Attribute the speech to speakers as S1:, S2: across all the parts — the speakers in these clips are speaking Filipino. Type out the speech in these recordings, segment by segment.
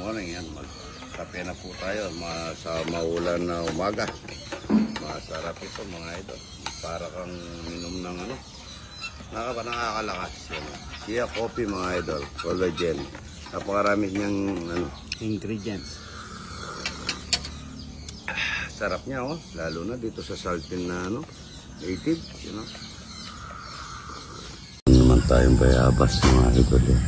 S1: morning yan. Magkape na po tayo sa maulan na umaga. Masarap ito mga idol. Para kang minom ng ano. Nakakalakas yan. Siya coffee mga idol. Collagen. Napakarami niyang ano,
S2: ingredients.
S1: Sarap niya oh. Lalo na dito sa saltin na ano, native. You know? Naman tayong bayabas mga idol eh.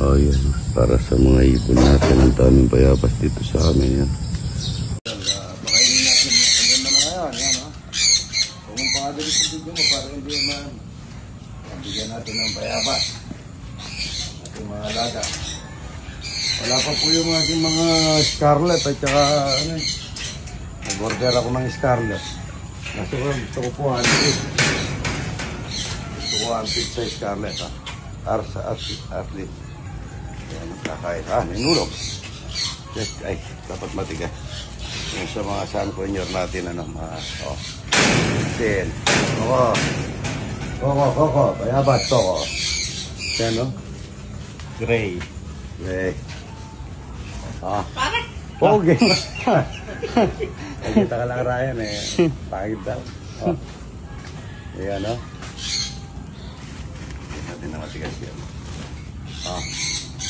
S1: Oh yan. Para sa mga ibon natin. Ang daming bayabas dito sa amin yan. Pakainin natin. Ang ganda na ngayon. Yan oh. Kung pakadali sa video mo para hindi man bigyan natin ng bayabas. Ating mga alaga. Wala pa po yung ating mga scarlet at saka ano eh. Nag-order ako ng scarlet. Gusto ko po handpid. Gusto ko handpid sa scarlet ha. Arsa atlet. Yan magkakain. Ninulog. Yes, ay, dapat matigas. Yung sa mga sunflower natin ano mga sin. Koko. Bayabas to. Yan no?
S2: Gray.
S1: Pogi. Nakita ka lang Ryan eh. Pagid daw. Ayan no? Hindi natin na matigas yan.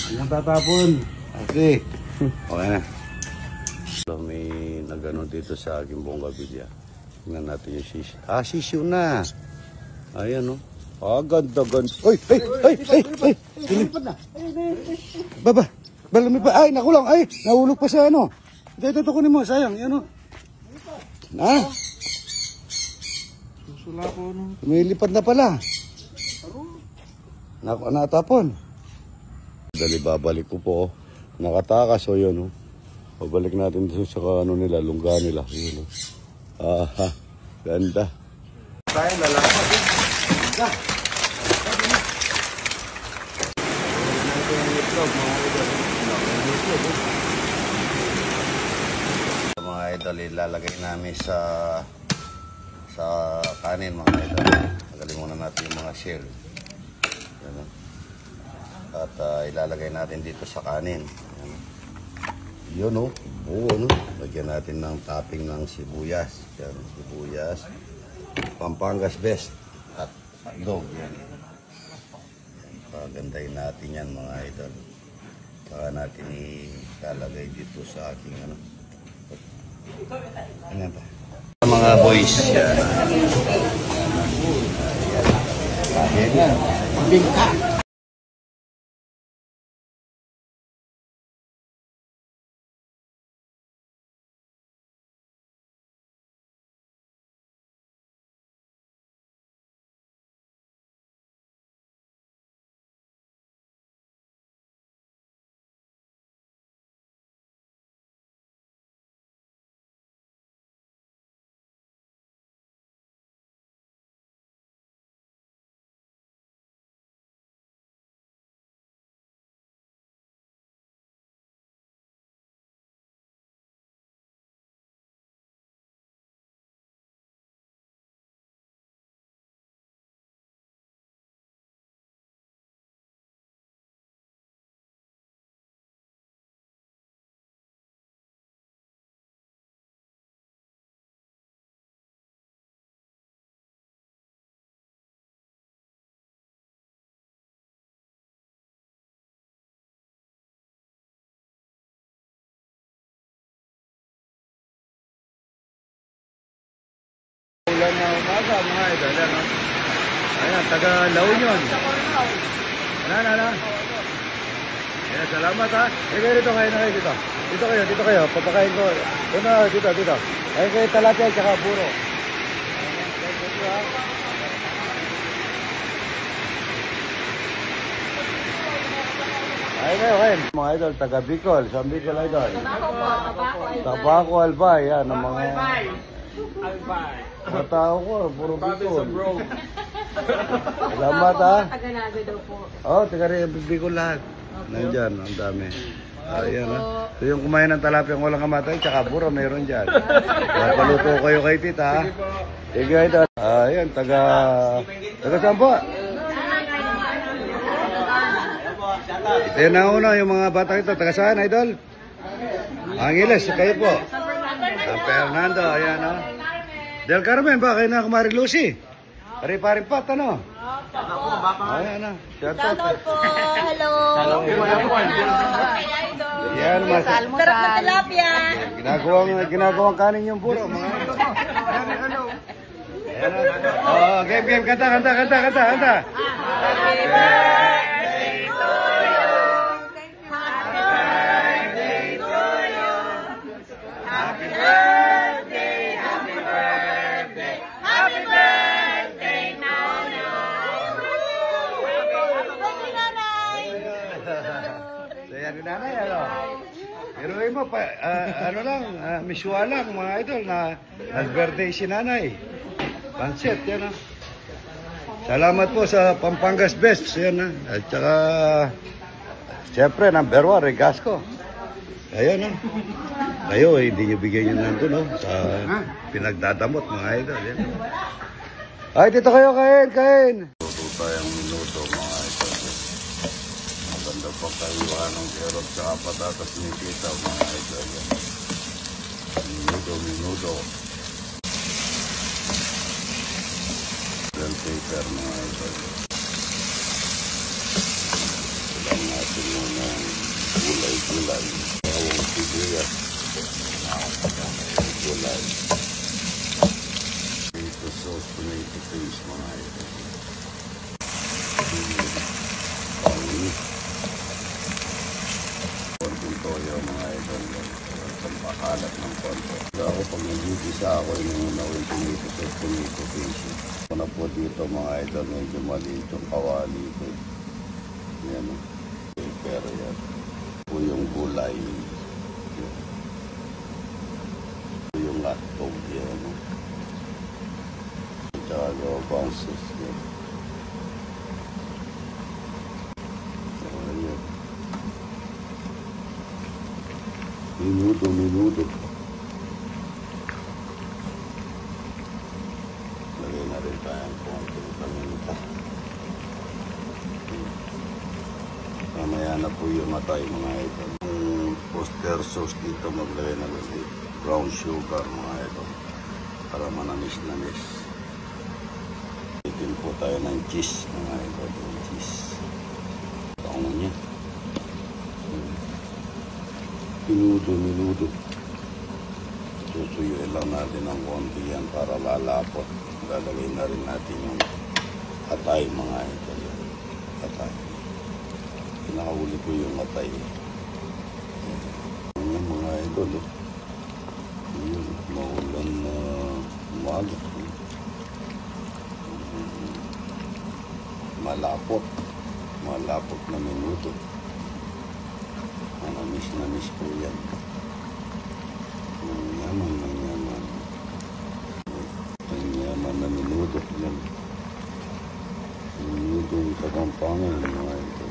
S1: Anong tatapon? Okay. Okay na. May nagano dito sa aking bonggabilya. Tingnan natin yung sisyo. Sisyo na. Ayan no? Ganda. Uy! Lumipad na. Baba. Lumipad. Ay, nakulang. Ay, nahulog pa sa ano. Ito kunin mo. Sayang. Yan o.
S2: Susula ko no.
S1: Lumilipad na pala. Natapon. Dali babalik ko po. Nakatakas o yun o. Babalik natin sa ano nila. Lungga nila. Yun o. Ganda. Tayo lalakas. Ganda. Mga idol, ilalagay namin sa kanin mga idol. Tagalin muna natin yung mga shell. Yan. At ilalagay natin dito sa kanin. Yun o. Buo no. Lagyan natin ng topping ng sibuyas. Yan, sibuyas. Pampangas best. At dog. Yan. Pagandahin natin yan mga idol. Saka natin ilalagay dito sa aking ano. Ayan pa. Mga boys. Yan. Yan. Bingka. Ulan na umaga mga idol. Ayan, taga La Union. Ano? Ayan, salamat ha. Sige rito kayo na kayo dito. Dito kayo. Papakain ko. Dito. Ayun kayo talapia at saka puro. Ayun kayo. Mga idol, taga Bicol. Saan Bicol idol? Tabaco Albay. Yan, ang mga... Albay. Mga tao ko, puro Bicol. Salamat ha.
S3: Taganado daw po.
S1: Taga rin Bicol lahat. Nandyan, ang dami. Ayan ha. So yung kumain ng talapia walang kamatay, tsaka puro meron dyan. Paluto kayo kay tita ha. Sige idol. Ayan, taga saan po? At yan na una yung mga bata ito. Taga saan, Idol? Angeles, kayo po. San Fernando, ayan o. Del Carmen ba? Kayo na kumari Lucy. Pari-paring pat, ano? Ayan na. Shout out.
S3: Shoutout po. Hello.
S1: Yan, mas.
S3: Sarap na tilapia.
S1: Ginagawang kanin yung puro. Mga ito. Ayan na. Oh, game. Kanta.
S3: Happy birthday to you. Happy birthday to you. Happy birthday. Happy birthday. Happy birthday, Nana. Happy birthday, Nanay.
S1: So yan yung nanay, ano? Pero mo, ano lang, miswa lang mga idol na nag-birthday si nanay. Pansit, yan ah. Salamat po sa Pampangas Best, yan ah. At saka, siyempre, number 1, Regasco. Ayan ah. Kayo, hindi nyo bigyan nyo nandun, no? Sa pinagdadamot mga idol, yan. Ay, dito kayo, kain. Tuto tayong minuto, mga idol. Maganda pa kayo ng kerot sa patatas ni Tita, mga idol. Minuto. Paper, mga idol. Ilang natin muna gulay-gulay. Bawang sibuyas. Gulay. Tomato sauce, tomato paste, mga idol. Pangit. Konting toyo, mga idol. Pampakalap ng konti. Ako pag nag-isa ako, inuna ko yung tomato sauce, tomato paste. Ano po dito mga idol, medyo maliit yung kawali ko. Yan o. Pero yan. Po yung gulay. Po yung hotdog yan o. Tsaka gawang sauce yan. So yan. Minuto. Lagay na rin tayong konting paminta. Mamaya na po yung matay mga ito. Yung poster sauce dito maglagay na rin. Brown sugar mga ito. Para manamis-namis. Itin po tayo ng cheese mga ito. Yung cheese. Tango niya. Minuto. Susuyuin lang natin ng konti yan para lalapot. Lalagay na rin natin yung atay mga ito. Atay. Pinakahuli ko yung atay. Yung mga idol. Yun, maulan na umaga. Malapot na minuto. Manamis po yan. Manyaman. Manyaman na minuto. Minuto yung Kapampangan, mga ito.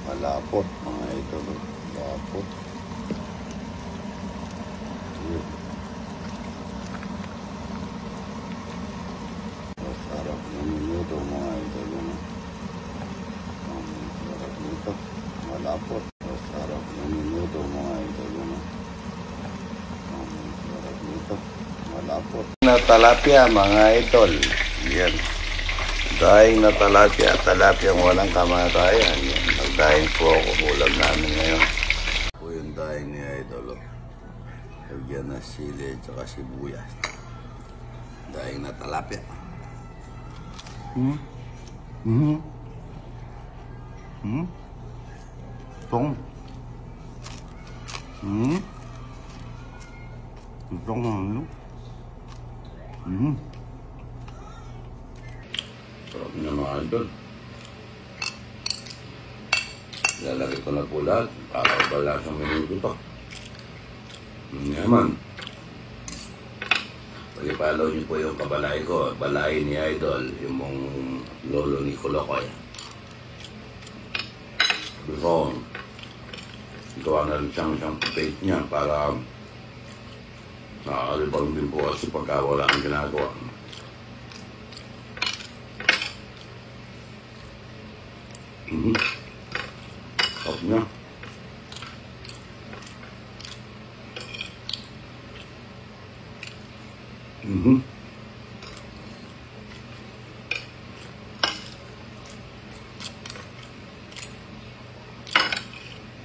S1: Malapot, mga ito. Malapot. Yun. Masarap na minuto, mga ito. Masarap nito. Malapot. Masarap na minuto, mga ito. Masarap nito. Malapot. Na talapia, mga idol. Yan. Daing na talapia. Talapia walang kamatayan. Yan. Nagdaing po ako. Ulam namin ngayon. Po yung daing ni idol. Lagyan na sili at saka sibuyas. Daing na talapia. Tong. Tong ano? Sarap na mga idol. Lalagay ko na po lahat para bala sa minuto to. Naman. Pag-follow niyo po yung kabalay ko. Balay ni Idol. Yung mong lolo ni Kolokoy. Before, gawa na rin siyang page niya para nakakalibang din po kasi pagka wala ang ginagawa. niya.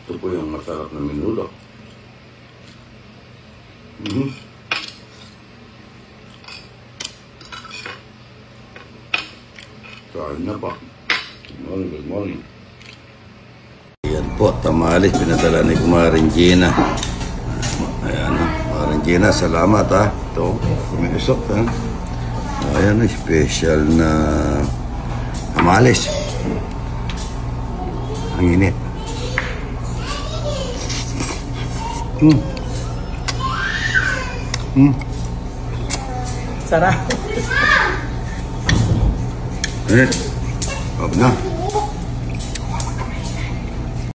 S1: Ito po yung masarap na menudo. Kain na pa. Good morning, good morning. Ayan po, tamales, pinadala ni Kumaring Gina. Ayan, Kumaring Gina, salamat ha. Ito, kumiusok ha. Ayan, special na tamales. Ang init.
S2: Sarap.
S1: Init. Huwag na.